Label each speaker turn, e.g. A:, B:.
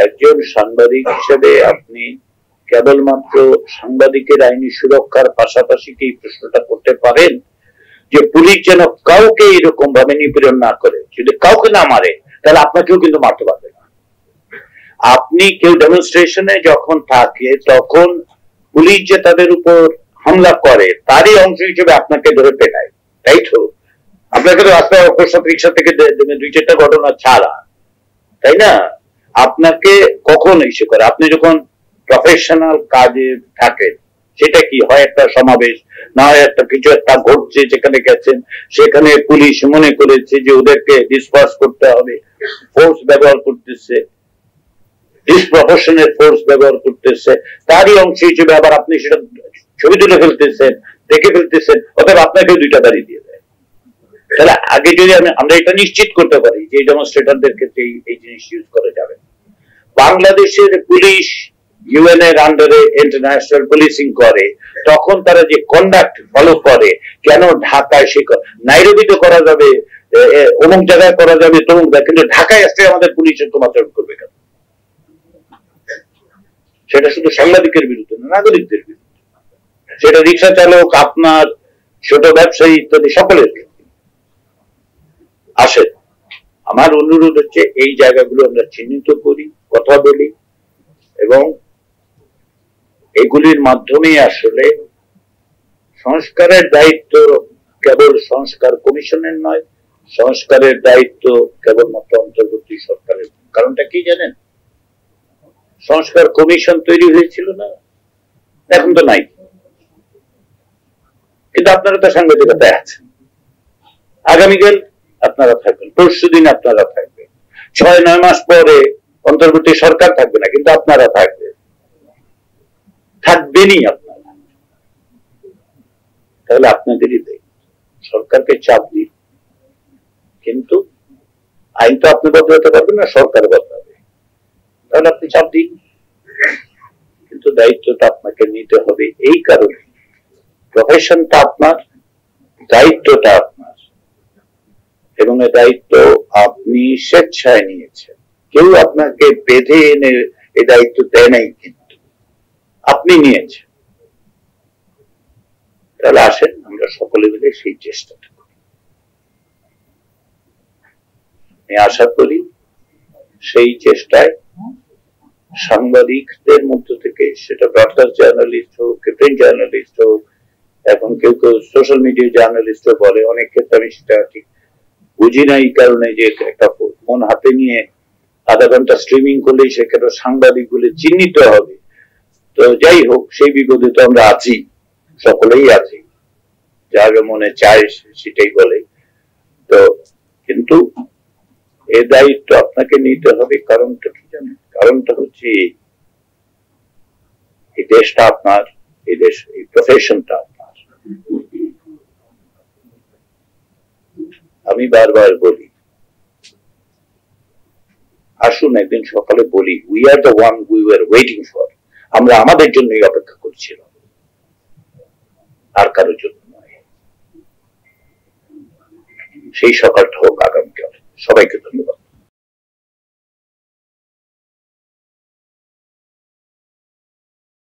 A: একজন সাংবাদিক হিসেবে আপনি কেবলমাত্র সাংবাদিকের আইনি সুরক্ষার পাশাপাশি কি প্রশ্নটা করতে পারেন যে পুলিশ যেন কাউকে এরকম ভাবে নিপীড়ন না করে, যদি কাউকে না মারে তাহলে আপনাকেও কিন্তু মারতে পারবে না। আপনি কেউ ডেমনস্ট্রেশনে যখন থাকে তখন পুলিশ যে তাদের উপর হামলা করে তারই অংশ হিসেবে আপনাকে ধরে পেটায়, তাই তো? আপনাকে তো রাস্তায় অকস্মাৎ রিক্সা থেকে 2-4টা ঘটনা ছাড়া, তাই না? আপনাকে কখন ইস্যু করে? আপনি যখন প্রফেশনাল কাজে থাকেন, সেটা কি হয় একটা সমাবেশ, না হয় একটা কিছু একটা ঘটছে যেখানে গেছেন, সেখানে পুলিশ মনে করেছে যে ওদেরকে ডিসপার্স করতে হবে, ফোর্স ব্যবহার করতেছে, ডিসপ্রপোর্শনেট ফোর্স ব্যবহার করতেছে, তারই অংশ হিসেবে আবার আপনি সেটা ছবি তুলে ফেলতেছেন, দেখে ফেলতেছেন, অথবা আপনাকে 2টা বাড়ি দিয়ে দেয়। তাহলে আগে যদি আমরা এটা নিশ্চিত করতে পারি যে এই ডেমনস্ট্রেটরদের ক্ষেত্রে এই জিনিস ইউজ করা যাবে। বাংলাদেশের পুলিশ ইউএন এর আন্ডারে ইন্টারন্যাশনাল পুলিশিং করে, তখন তারা যে কন্ডাক্ট ফলো করে, কেন ঢাকায় সে নাইরোবিতে করা যাবে, অমুক জায়গায় করা যাবে তমুক জায়গায়, কিন্তু ঢাকায় আসতে আমাদের পুলিশ এরকম আচরণ করবে কেন? সেটা শুধু সাংবাদিকের বিরুদ্ধে না, নাগরিকদের বিরুদ্ধে, সেটা রিক্সা চালক, আপনার ছোট ব্যবসায়ী ইত্যাদি সকলের ক্ষেত্রে। আসেন, আমার অনুরোধ হচ্ছে এই জায়গাগুলো আমরা চিহ্নিত করি, কথা বলি, এবং এগুলির মাধ্যমে আসলে সংস্কারের দায়িত্ব কেবল সংস্কার কমিশনের নয়, সংস্কারের দায়িত্ব কেবলমাত্র অন্তর্বর্তী সরকারের। কারণটা কি জানেন? সংস্কার কমিশন তৈরি হয়েছিল না, এখন তো নাই, কিন্তু আপনারা তো সাংবাদিকতায় আছেন। আগামীকাল আপনারা থাকবেন, পরশুদিন আপনারা থাকবেন, 6-9 মাস পরে অন্তর্বর্তী সরকার থাকবে না, কিন্তু আপনারা থাকবেন, থাকবেনই আপনারা। তাহলে আপনাদেরই সরকারকে চাপ দিন, কিন্তু আইন তো আপনি বদলাতে পারবেন না, সরকার বদলাবে। তাহলে আপনি চাপ দিন, কিন্তু দায়িত্বটা আপনাকে নিতে হবে। এই কারণে প্রফেশনটা আপনার, দায়িত্বটা আপনার, এবং এই দায়িত্ব আপনি স্বেচ্ছায় নিয়েছেন, কেউ আপনাকে বেঁধে এনে এই দায়িত্ব দেয় নাই, কিন্তু আপনি নিয়েছেন। তাহলে আসেন আমরা সকলে মিলে সেই চেষ্টাটা করি। আমি আশা করি সেই চেষ্টায় সাংবাদিকদের মধ্য থেকে, সেটা ব্রডকাস্ট জার্নালিস্ট হোক, প্রিন্ট জার্নালিস্ট হোক, এখন কেউ কেউ সোশ্যাল মিডিয়া জার্নালিস্ট বলে, অনেক ক্ষেত্রে আমি সেটা ঠিক বুঝি না, এই কারণে যে একটা ফোন হাতে নিয়ে আধা ঘন্টা স্ট্রিমিং করলেই সেখানে সাংবাদিক বলে চিহ্নিত হবে। তো যাই হোক, সেই বিপদে তো আমরা আছি, সকলেই আছি, যার মনে চায় সেটাই বলে। তো কিন্তু এ দায়িত্ব আপনাকে নিতে হবে। কারণটা কি জানেন? কারণটা হচ্ছে এই দেশটা আপনার, এই দেশ, এই প্রফেশনটা আপনার। আমি বারবার বলি, আসুন একদিন সকালে বলি, we are the one we were waiting for. আমরা আমাদের জন্যই অপেক্ষা করছিলাম, আর কারোর জন্য নয়। সেই সকালটা হোক আগামীকাল। সবাইকে ধন্যবাদ।